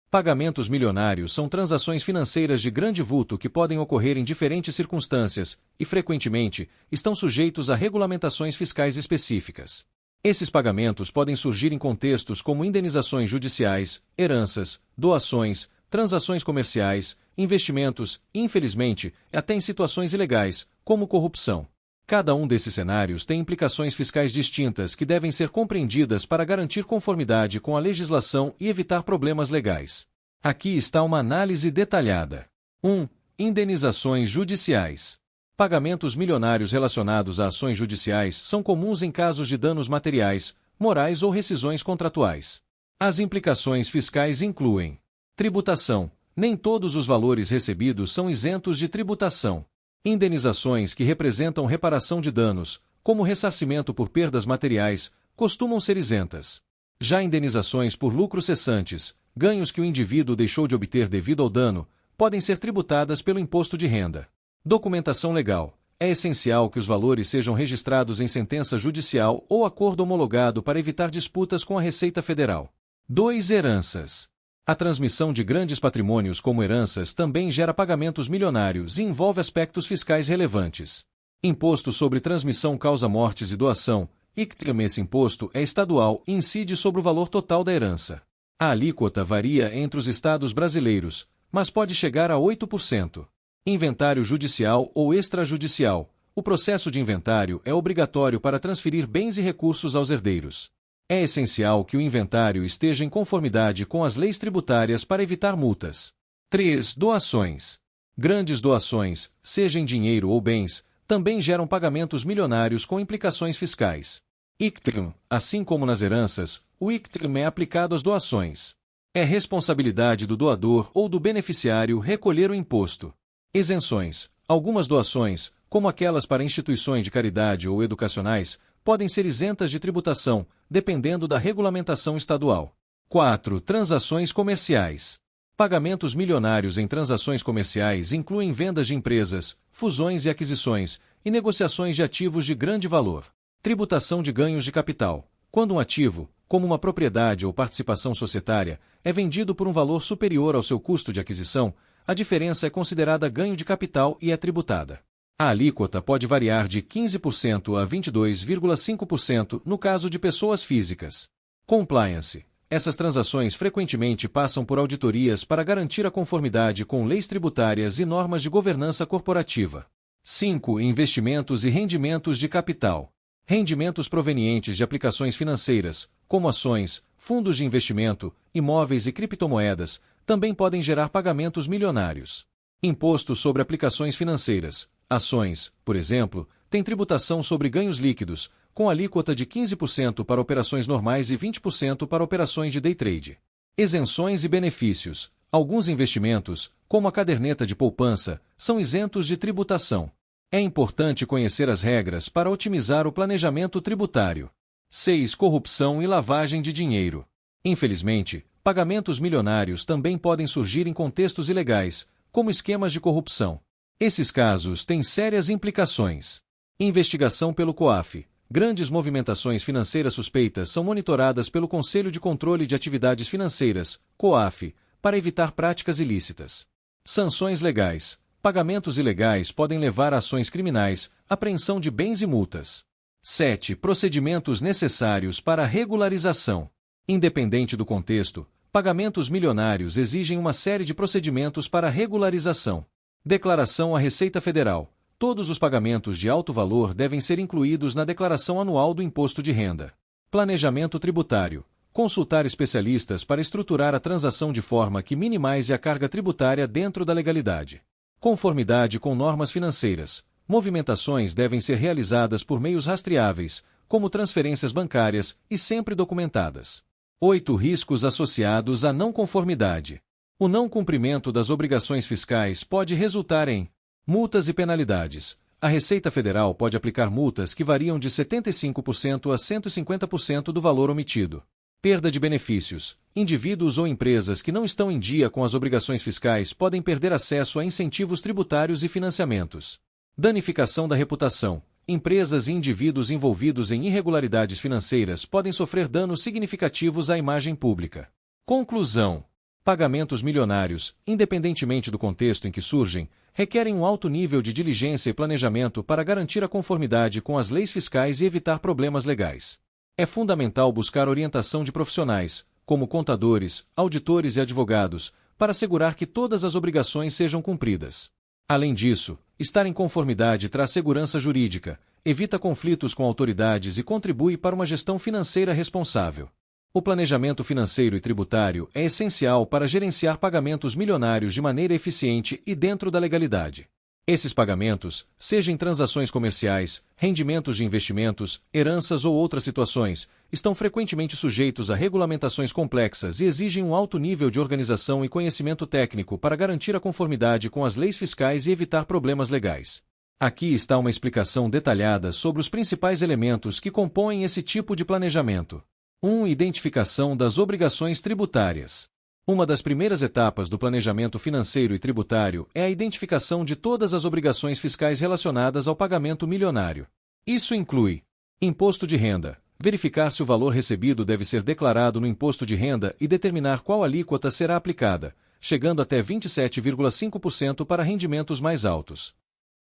Pagamentos milionários são transações financeiras de grande vulto que podem ocorrer em diferentes circunstâncias e, frequentemente, estão sujeitos a regulamentações fiscais específicas. Esses pagamentos podem surgir em contextos como indenizações judiciais, heranças, doações, transações comerciais, investimentos e, infelizmente, até em situações ilegais, como corrupção. Cada um desses cenários tem implicações fiscais distintas que devem ser compreendidas para garantir conformidade com a legislação e evitar problemas legais. Aqui está uma análise detalhada. 1. Indenizações judiciais. Pagamentos milionários relacionados a ações judiciais são comuns em casos de danos materiais, morais ou rescisões contratuais. As implicações fiscais incluem: tributação. Nem todos os valores recebidos são isentos de tributação. Indenizações que representam reparação de danos, como ressarcimento por perdas materiais, costumam ser isentas. Já indenizações por lucros cessantes, ganhos que o indivíduo deixou de obter devido ao dano, podem ser tributadas pelo imposto de renda. Documentação legal. É essencial que os valores sejam registrados em sentença judicial ou acordo homologado para evitar disputas com a Receita Federal. 2. Heranças. A transmissão de grandes patrimônios como heranças também gera pagamentos milionários e envolve aspectos fiscais relevantes. Imposto sobre transmissão causa mortes e doação. Esse imposto é estadual e incide sobre o valor total da herança. A alíquota varia entre os estados brasileiros, mas pode chegar a 8%. Inventário judicial ou extrajudicial. O processo de inventário é obrigatório para transferir bens e recursos aos herdeiros. É essencial que o inventário esteja em conformidade com as leis tributárias para evitar multas. 3. Doações. Grandes doações, seja em dinheiro ou bens, também geram pagamentos milionários com implicações fiscais. ICTM, assim como nas heranças, o ICTM é aplicado às doações. É responsabilidade do doador ou do beneficiário recolher o imposto. Isenções. Algumas doações, como aquelas para instituições de caridade ou educacionais, podem ser isentas de tributação, dependendo da regulamentação estadual. 4. Transações comerciais. Pagamentos milionários em transações comerciais incluem vendas de empresas, fusões e aquisições, e negociações de ativos de grande valor. Tributação de ganhos de capital. Quando um ativo, como uma propriedade ou participação societária, é vendido por um valor superior ao seu custo de aquisição, a diferença é considerada ganho de capital e é tributada. A alíquota pode variar de 15% a 22,5% no caso de pessoas físicas. Compliance. Essas transações frequentemente passam por auditorias para garantir a conformidade com leis tributárias e normas de governança corporativa. 5. Investimentos e rendimentos de capital. Rendimentos provenientes de aplicações financeiras, como ações, fundos de investimento, imóveis e criptomoedas, também podem gerar pagamentos milionários. Imposto sobre aplicações financeiras. Ações, por exemplo, têm tributação sobre ganhos líquidos, com alíquota de 15% para operações normais e 20% para operações de day trade. Isenções e benefícios. Alguns investimentos, como a caderneta de poupança, são isentos de tributação. É importante conhecer as regras para otimizar o planejamento tributário. 6. Corrupção e lavagem de dinheiro. Infelizmente, pagamentos milionários também podem surgir em contextos ilegais, como esquemas de corrupção. Esses casos têm sérias implicações. Investigação pelo COAF. Grandes movimentações financeiras suspeitas são monitoradas pelo Conselho de Controle de Atividades Financeiras, COAF, para evitar práticas ilícitas. Sanções legais. Pagamentos ilegais podem levar a ações criminais, apreensão de bens e multas. 7. Procedimentos necessários para a regularização. Independente do contexto, pagamentos milionários exigem uma série de procedimentos para a regularização. Declaração à Receita Federal. Todos os pagamentos de alto valor devem ser incluídos na declaração anual do imposto de renda. Planejamento tributário. Consultar especialistas para estruturar a transação de forma que minimize a carga tributária dentro da legalidade. Conformidade com normas financeiras. Movimentações devem ser realizadas por meios rastreáveis, como transferências bancárias, e sempre documentadas. 8. Riscos associados à não conformidade. O não cumprimento das obrigações fiscais pode resultar em multas e penalidades. A Receita Federal pode aplicar multas que variam de 75% a 150% do valor omitido. Perda de benefícios. Indivíduos ou empresas que não estão em dia com as obrigações fiscais podem perder acesso a incentivos tributários e financiamentos. Danificação da reputação. Empresas e indivíduos envolvidos em irregularidades financeiras podem sofrer danos significativos à imagem pública. Conclusão. Pagamentos milionários, independentemente do contexto em que surgem, requerem um alto nível de diligência e planejamento para garantir a conformidade com as leis fiscais e evitar problemas legais. É fundamental buscar orientação de profissionais, como contadores, auditores e advogados, para assegurar que todas as obrigações sejam cumpridas. Além disso, estar em conformidade traz segurança jurídica, evita conflitos com autoridades e contribui para uma gestão financeira responsável. O planejamento financeiro e tributário é essencial para gerenciar pagamentos milionários de maneira eficiente e dentro da legalidade. Esses pagamentos, seja em transações comerciais, rendimentos de investimentos, heranças ou outras situações, estão frequentemente sujeitos a regulamentações complexas e exigem um alto nível de organização e conhecimento técnico para garantir a conformidade com as leis fiscais e evitar problemas legais. Aqui está uma explicação detalhada sobre os principais elementos que compõem esse tipo de planejamento. 1. Identificação das obrigações tributárias. Uma das primeiras etapas do planejamento financeiro e tributário é a identificação de todas as obrigações fiscais relacionadas ao pagamento milionário. Isso inclui imposto de renda, verificar se o valor recebido deve ser declarado no imposto de renda e determinar qual alíquota será aplicada, chegando até 27,5% para rendimentos mais altos.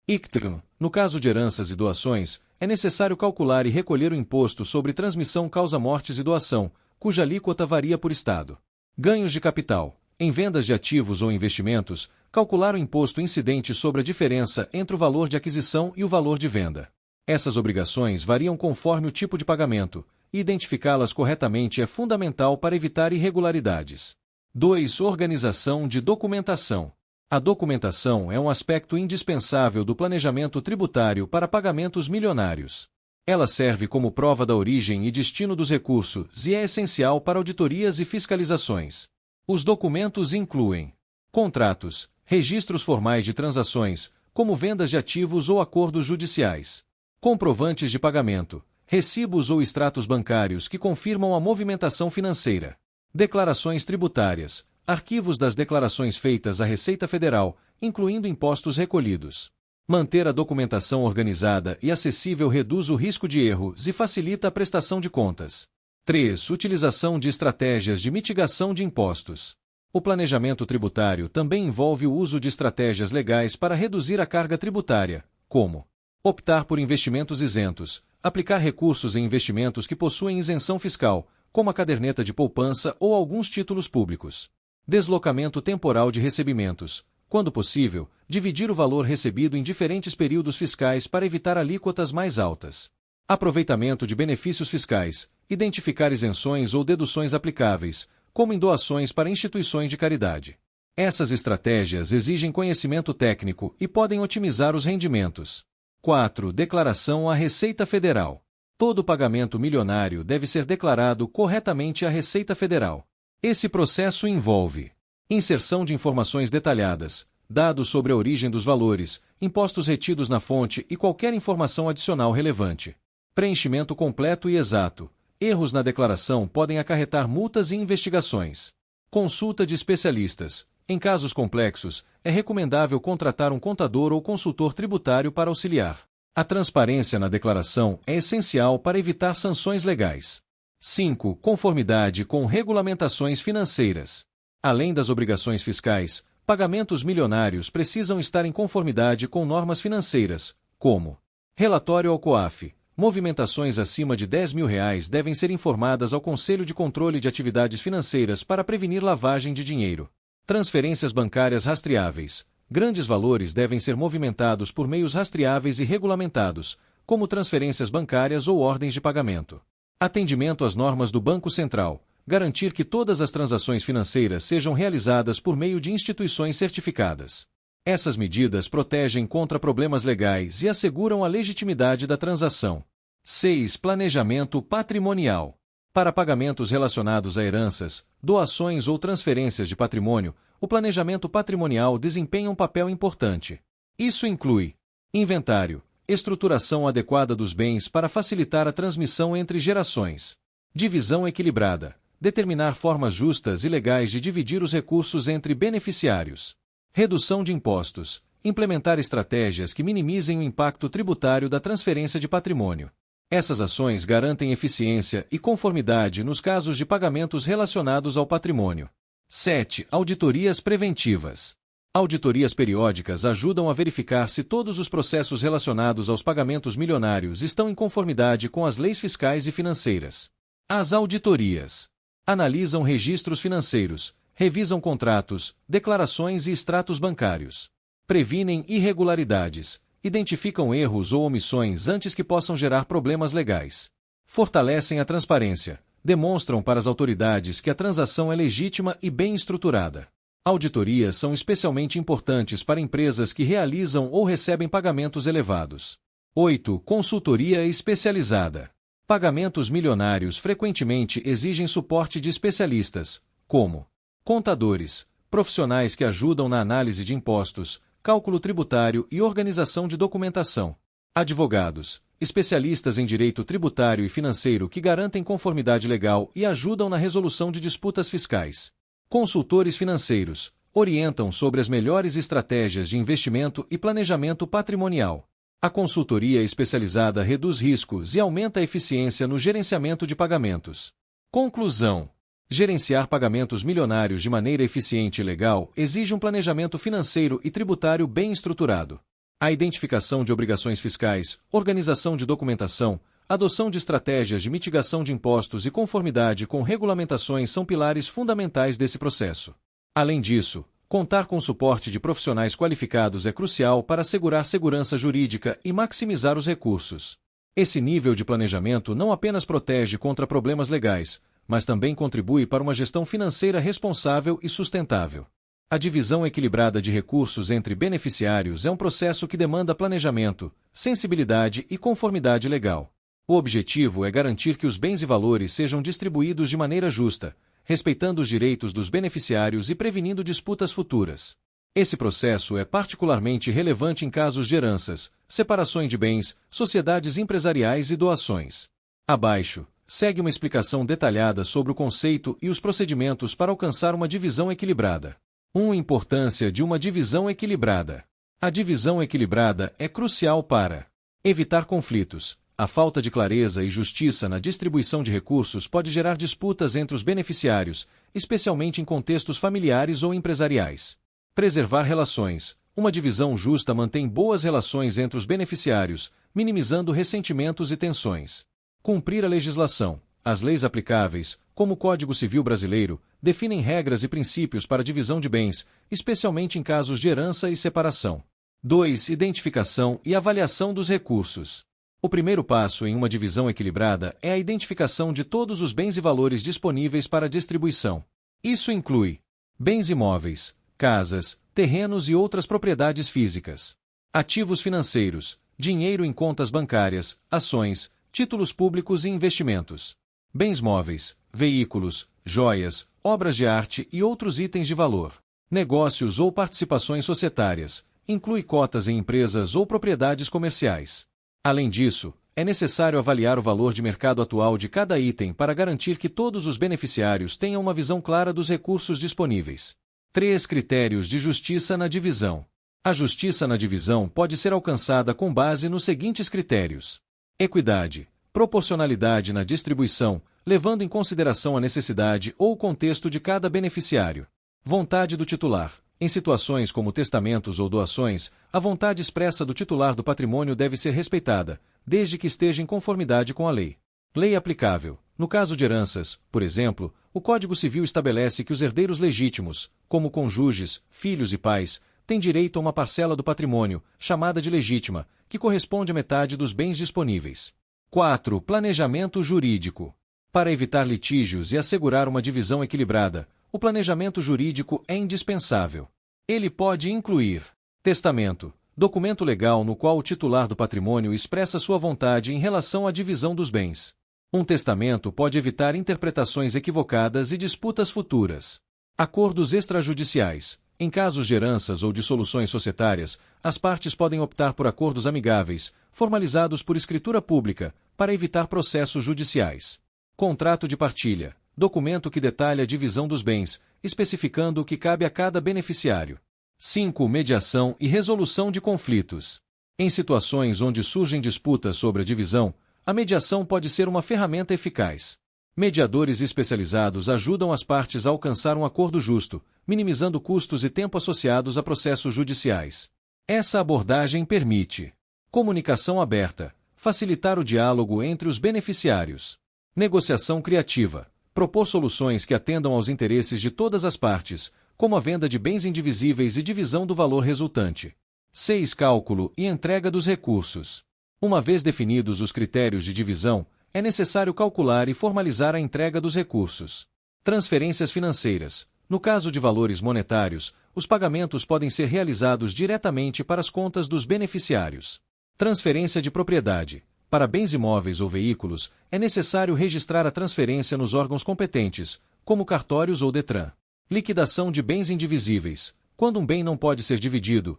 ICTR. No caso de heranças e doações, é necessário calcular e recolher o imposto sobre transmissão causa-mortes e doação, cuja alíquota varia por estado. Ganhos de capital. Em vendas de ativos ou investimentos, calcular o imposto incidente sobre a diferença entre o valor de aquisição e o valor de venda. Essas obrigações variam conforme o tipo de pagamento, e identificá-las corretamente é fundamental para evitar irregularidades. 2. Organização de documentação. A documentação é um aspecto indispensável do planejamento tributário para pagamentos milionários. Ela serve como prova da origem e destino dos recursos e é essencial para auditorias e fiscalizações. Os documentos incluem contratos, registros formais de transações, como vendas de ativos ou acordos judiciais, comprovantes de pagamento, recibos ou extratos bancários que confirmam a movimentação financeira, declarações tributárias, arquivos das declarações feitas à Receita Federal, incluindo impostos recolhidos. Manter a documentação organizada e acessível reduz o risco de erros e facilita a prestação de contas. 3. Utilização de estratégias de mitigação de impostos. O planejamento tributário também envolve o uso de estratégias legais para reduzir a carga tributária, como optar por investimentos isentos, aplicar recursos em investimentos que possuem isenção fiscal, como a caderneta de poupança ou alguns títulos públicos. Deslocamento temporal de recebimentos. Quando possível, dividir o valor recebido em diferentes períodos fiscais para evitar alíquotas mais altas. Aproveitamento de benefícios fiscais. Identificar isenções ou deduções aplicáveis, como em doações para instituições de caridade. Essas estratégias exigem conhecimento técnico e podem otimizar os rendimentos. 4. Declaração à Receita Federal. Todo pagamento milionário deve ser declarado corretamente à Receita Federal. Esse processo envolve inserção de informações detalhadas, dados sobre a origem dos valores, impostos retidos na fonte e qualquer informação adicional relevante. Preenchimento completo e exato. Erros na declaração podem acarretar multas e investigações. Consulta de especialistas. Em casos complexos, é recomendável contratar um contador ou consultor tributário para auxiliar. A transparência na declaração é essencial para evitar sanções legais. 5. Conformidade com regulamentações financeiras. Além das obrigações fiscais, pagamentos milionários precisam estar em conformidade com normas financeiras, como relatório ao COAF. Movimentações acima de R$ 10.000 devem ser informadas ao Conselho de Controle de Atividades Financeiras para prevenir lavagem de dinheiro. Transferências bancárias rastreáveis. Grandes valores devem ser movimentados por meios rastreáveis e regulamentados, como transferências bancárias ou ordens de pagamento. Atendimento às normas do Banco Central. Garantir que todas as transações financeiras sejam realizadas por meio de instituições certificadas. Essas medidas protegem contra problemas legais e asseguram a legitimidade da transação. 6. Planejamento patrimonial. Para pagamentos relacionados a heranças, doações ou transferências de patrimônio, o planejamento patrimonial desempenha um papel importante. Isso inclui inventário, estruturação adequada dos bens para facilitar a transmissão entre gerações, divisão equilibrada, determinar formas justas e legais de dividir os recursos entre beneficiários, redução de impostos, implementar estratégias que minimizem o impacto tributário da transferência de patrimônio. Essas ações garantem eficiência e conformidade nos casos de pagamentos relacionados ao patrimônio. 7. Auditorias preventivas. Auditorias periódicas ajudam a verificar se todos os processos relacionados aos pagamentos milionários estão em conformidade com as leis fiscais e financeiras. As auditorias analisam registros financeiros, revisam contratos, declarações e extratos bancários, previnem irregularidades, identificam erros ou omissões antes que possam gerar problemas legais, fortalecem a transparência, demonstram para as autoridades que a transação é legítima e bem estruturada. Auditorias são especialmente importantes para empresas que realizam ou recebem pagamentos elevados. 8. Consultoria especializada. Pagamentos milionários frequentemente exigem suporte de especialistas, como contadores, profissionais que ajudam na análise de impostos, cálculo tributário e organização de documentação, advogados, especialistas em direito tributário e financeiro que garantem conformidade legal e ajudam na resolução de disputas fiscais. Consultores financeiros orientam sobre as melhores estratégias de investimento e planejamento patrimonial. A consultoria especializada reduz riscos e aumenta a eficiência no gerenciamento de pagamentos. Conclusão: gerenciar pagamentos milionários de maneira eficiente e legal exige um planejamento financeiro e tributário bem estruturado. A identificação de obrigações fiscais, organização de documentação, adoção de estratégias de mitigação de impostos e conformidade com regulamentações são pilares fundamentais desse processo. Além disso, contar com o suporte de profissionais qualificados é crucial para assegurar segurança jurídica e maximizar os recursos. Esse nível de planejamento não apenas protege contra problemas legais, mas também contribui para uma gestão financeira responsável e sustentável. A divisão equilibrada de recursos entre beneficiários é um processo que demanda planejamento, sensibilidade e conformidade legal. O objetivo é garantir que os bens e valores sejam distribuídos de maneira justa, respeitando os direitos dos beneficiários e prevenindo disputas futuras. Esse processo é particularmente relevante em casos de heranças, separações de bens, sociedades empresariais e doações. Abaixo, segue uma explicação detalhada sobre o conceito e os procedimentos para alcançar uma divisão equilibrada. 1. Importância de uma divisão equilibrada. A divisão equilibrada é crucial para evitar conflitos. A falta de clareza e justiça na distribuição de recursos pode gerar disputas entre os beneficiários, especialmente em contextos familiares ou empresariais. Preservar relações. Uma divisão justa mantém boas relações entre os beneficiários, minimizando ressentimentos e tensões. Cumprir a legislação. As leis aplicáveis, como o Código Civil Brasileiro, definem regras e princípios para a divisão de bens, especialmente em casos de herança e separação. 2. Identificação e avaliação dos recursos. O primeiro passo em uma divisão equilibrada é a identificação de todos os bens e valores disponíveis para distribuição. Isso inclui bens imóveis, casas, terrenos e outras propriedades físicas, ativos financeiros, dinheiro em contas bancárias, ações, títulos públicos e investimentos, bens móveis, veículos, joias, obras de arte e outros itens de valor, negócios ou participações societárias, inclui cotas em empresas ou propriedades comerciais. Além disso, é necessário avaliar o valor de mercado atual de cada item para garantir que todos os beneficiários tenham uma visão clara dos recursos disponíveis. 3. Critérios de justiça na divisão. A justiça na divisão pode ser alcançada com base nos seguintes critérios: equidade, proporcionalidade na distribuição, levando em consideração a necessidade ou o contexto de cada beneficiário. Vontade do titular. Em situações como testamentos ou doações, a vontade expressa do titular do patrimônio deve ser respeitada, desde que esteja em conformidade com a lei. Lei aplicável. No caso de heranças, por exemplo, o Código Civil estabelece que os herdeiros legítimos, como cônjuges, filhos e pais, têm direito a uma parcela do patrimônio, chamada de legítima, que corresponde à metade dos bens disponíveis. 4. Planejamento jurídico. Para evitar litígios e assegurar uma divisão equilibrada, o planejamento jurídico é indispensável. Ele pode incluir testamento, documento legal no qual o titular do patrimônio expressa sua vontade em relação à divisão dos bens. Um testamento pode evitar interpretações equivocadas e disputas futuras. Acordos extrajudiciais. Em casos de heranças ou dissoluções societárias, as partes podem optar por acordos amigáveis, formalizados por escritura pública, para evitar processos judiciais. Contrato de partilha. Documento que detalha a divisão dos bens, especificando o que cabe a cada beneficiário. 5. Mediação e resolução de conflitos. Em situações onde surgem disputas sobre a divisão, a mediação pode ser uma ferramenta eficaz. Mediadores especializados ajudam as partes a alcançar um acordo justo, minimizando custos e tempo associados a processos judiciais. Essa abordagem permite comunicação aberta, facilitar o diálogo entre os beneficiários, negociação criativa, propor soluções que atendam aos interesses de todas as partes, como a venda de bens indivisíveis e divisão do valor resultante. 6. Cálculo e entrega dos recursos. Uma vez definidos os critérios de divisão, é necessário calcular e formalizar a entrega dos recursos. Transferências financeiras. No caso de valores monetários, os pagamentos podem ser realizados diretamente para as contas dos beneficiários. Transferência de propriedade. Para bens imóveis ou veículos, é necessário registrar a transferência nos órgãos competentes, como cartórios ou Detran. Liquidação de bens indivisíveis. Quando um bem não pode ser dividido,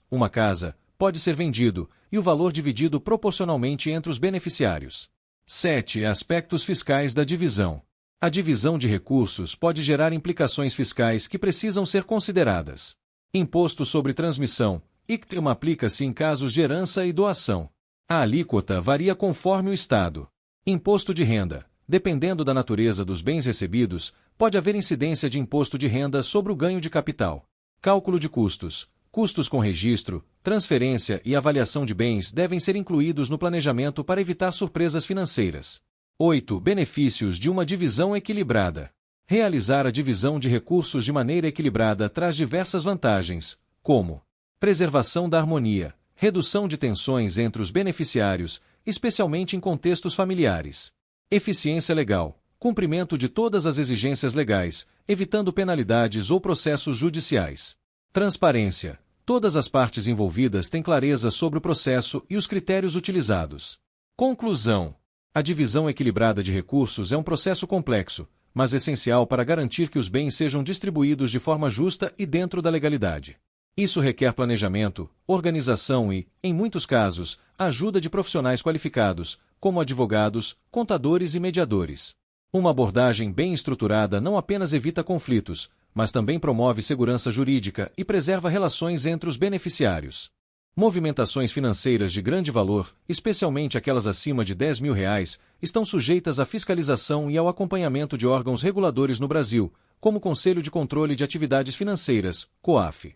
uma casa, pode ser vendido, e o valor dividido proporcionalmente entre os beneficiários. 7. Aspectos fiscais da divisão. A divisão de recursos pode gerar implicações fiscais que precisam ser consideradas. Imposto sobre transmissão. ICTM aplica-se em casos de herança e doação. A alíquota varia conforme o Estado. Imposto de renda. Dependendo da natureza dos bens recebidos, pode haver incidência de imposto de renda sobre o ganho de capital. Cálculo de custos. Custos com registro, transferência e avaliação de bens devem ser incluídos no planejamento para evitar surpresas financeiras. 8. Benefícios de uma divisão equilibrada. Realizar a divisão de recursos de maneira equilibrada traz diversas vantagens, como preservação da harmonia, redução de tensões entre os beneficiários, especialmente em contextos familiares. Eficiência legal, cumprimento de todas as exigências legais, evitando penalidades ou processos judiciais. Transparência. Todas as partes envolvidas têm clareza sobre o processo e os critérios utilizados. Conclusão. A divisão equilibrada de recursos é um processo complexo, mas essencial para garantir que os bens sejam distribuídos de forma justa e dentro da legalidade. Isso requer planejamento, organização e, em muitos casos, a ajuda de profissionais qualificados, como advogados, contadores e mediadores. Uma abordagem bem estruturada não apenas evita conflitos, mas também promove segurança jurídica e preserva relações entre os beneficiários. Movimentações financeiras de grande valor, especialmente aquelas acima de R$ 10.000, estão sujeitas à fiscalização e ao acompanhamento de órgãos reguladores no Brasil, como o Conselho de Controle de Atividades Financeiras, COAF.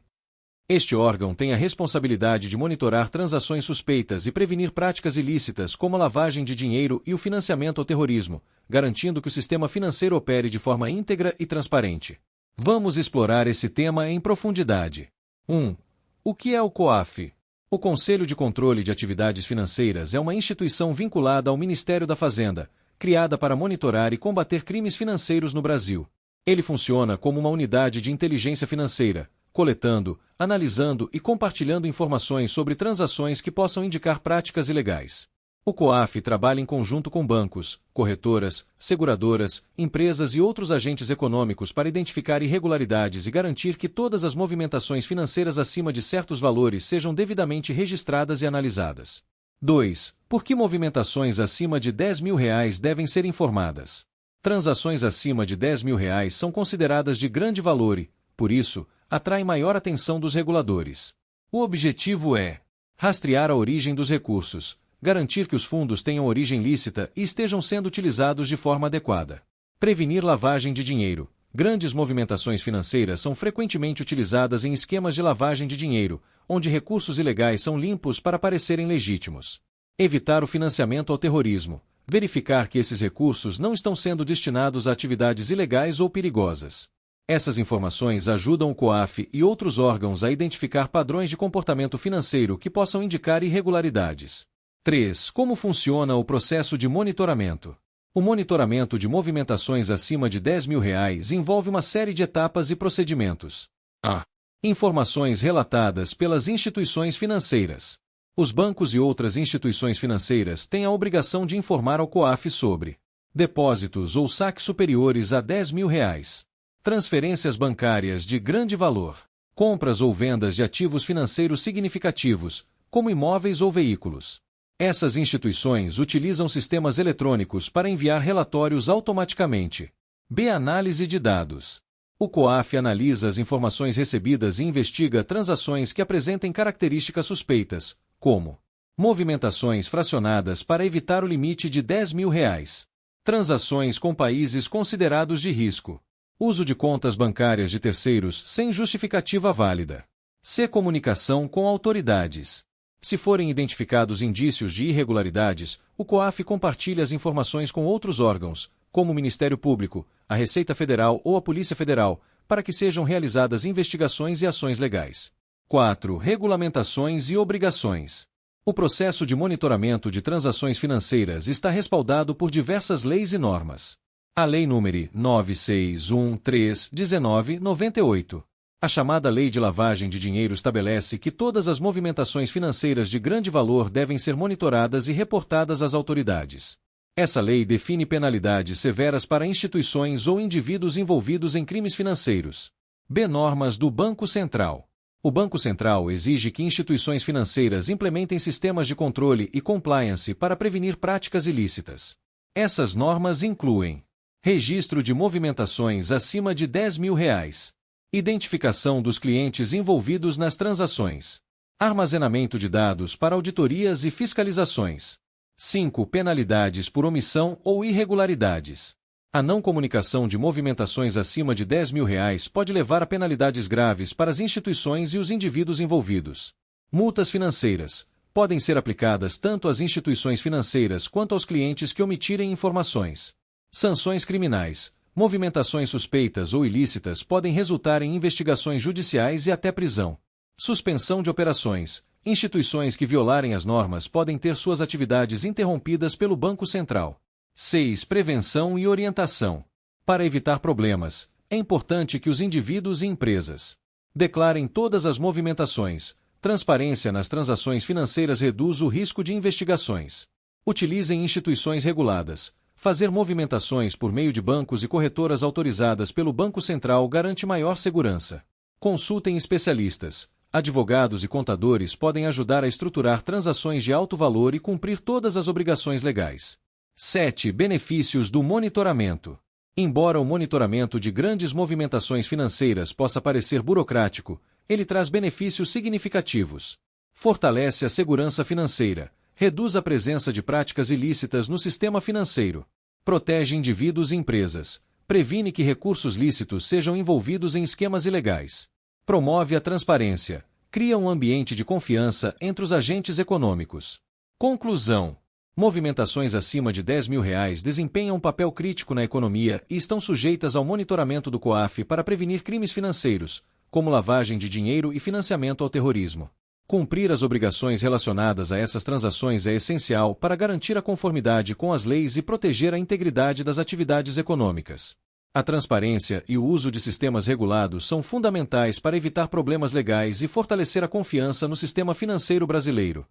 Este órgão tem a responsabilidade de monitorar transações suspeitas e prevenir práticas ilícitas como a lavagem de dinheiro e o financiamento ao terrorismo, garantindo que o sistema financeiro opere de forma íntegra e transparente. Vamos explorar esse tema em profundidade. 1. O que é o COAF? O Conselho de Controle de Atividades Financeiras é uma instituição vinculada ao Ministério da Fazenda, criada para monitorar e combater crimes financeiros no Brasil. Ele funciona como uma unidade de inteligência financeira, coletando, analisando e compartilhando informações sobre transações que possam indicar práticas ilegais. O COAF trabalha em conjunto com bancos, corretoras, seguradoras, empresas e outros agentes econômicos para identificar irregularidades e garantir que todas as movimentações financeiras acima de certos valores sejam devidamente registradas e analisadas. 2. Por que movimentações acima de R$ 10.000 devem ser informadas? Transações acima de R$ 10.000 são consideradas de grande valor e, por isso, atraem maior atenção dos reguladores. O objetivo é rastrear a origem dos recursos, garantir que os fundos tenham origem lícita e estejam sendo utilizados de forma adequada. Prevenir lavagem de dinheiro. Grandes movimentações financeiras são frequentemente utilizadas em esquemas de lavagem de dinheiro, onde recursos ilegais são limpos para parecerem legítimos. Evitar o financiamento ao terrorismo. Verificar que esses recursos não estão sendo destinados a atividades ilegais ou perigosas. Essas informações ajudam o COAF e outros órgãos a identificar padrões de comportamento financeiro que possam indicar irregularidades. 3. Como funciona o processo de monitoramento? O monitoramento de movimentações acima de R$ 10.000 envolve uma série de etapas e procedimentos. A. Informações relatadas pelas instituições financeiras. Os bancos e outras instituições financeiras têm a obrigação de informar ao COAF sobre depósitos ou saques superiores a R$ 10.000, transferências bancárias de grande valor, compras ou vendas de ativos financeiros significativos, como imóveis ou veículos. Essas instituições utilizam sistemas eletrônicos para enviar relatórios automaticamente. B. Análise de dados. O COAF analisa as informações recebidas e investiga transações que apresentem características suspeitas, como movimentações fracionadas para evitar o limite de R$ 10.000, transações com países considerados de risco, uso de contas bancárias de terceiros sem justificativa válida. C. Comunicação com autoridades. Se forem identificados indícios de irregularidades, o COAF compartilha as informações com outros órgãos, como o Ministério Público, a Receita Federal ou a Polícia Federal, para que sejam realizadas investigações e ações legais. 4. Regulamentações e obrigações. O processo de monitoramento de transações financeiras está respaldado por diversas leis e normas. A Lei nº 9613/1998. A chamada Lei de Lavagem de Dinheiro estabelece que todas as movimentações financeiras de grande valor devem ser monitoradas e reportadas às autoridades. Essa lei define penalidades severas para instituições ou indivíduos envolvidos em crimes financeiros. B. Normas do Banco Central. O Banco Central exige que instituições financeiras implementem sistemas de controle e compliance para prevenir práticas ilícitas. Essas normas incluem: registro de movimentações acima de R$ 10.000, identificação dos clientes envolvidos nas transações, armazenamento de dados para auditorias e fiscalizações. 5. Penalidades por omissão ou irregularidades. A não comunicação de movimentações acima de R$ 10.000 pode levar a penalidades graves para as instituições e os indivíduos envolvidos. Multas financeiras podem ser aplicadas tanto às instituições financeiras quanto aos clientes que omitirem informações. Sanções criminais. Movimentações suspeitas ou ilícitas podem resultar em investigações judiciais e até prisão. Suspensão de operações. Instituições que violarem as normas podem ter suas atividades interrompidas pelo Banco Central. 6. Prevenção e orientação. Para evitar problemas, é importante que os indivíduos e empresas declarem todas as movimentações. Transparência nas transações financeiras reduz o risco de investigações. Utilizem instituições reguladas. Fazer movimentações por meio de bancos e corretoras autorizadas pelo Banco Central garante maior segurança. Consultem especialistas. Advogados e contadores podem ajudar a estruturar transações de alto valor e cumprir todas as obrigações legais. 7. Benefícios do monitoramento. Embora o monitoramento de grandes movimentações financeiras possa parecer burocrático, ele traz benefícios significativos. Fortalece a segurança financeira. Reduz a presença de práticas ilícitas no sistema financeiro. Protege indivíduos e empresas. Previne que recursos lícitos sejam envolvidos em esquemas ilegais. Promove a transparência. Cria um ambiente de confiança entre os agentes econômicos. Conclusão. Movimentações acima de R$ 10.000 desempenham um papel crítico na economia e estão sujeitas ao monitoramento do COAF para prevenir crimes financeiros, como lavagem de dinheiro e financiamento ao terrorismo. Cumprir as obrigações relacionadas a essas transações é essencial para garantir a conformidade com as leis e proteger a integridade das atividades econômicas. A transparência e o uso de sistemas regulados são fundamentais para evitar problemas legais e fortalecer a confiança no sistema financeiro brasileiro.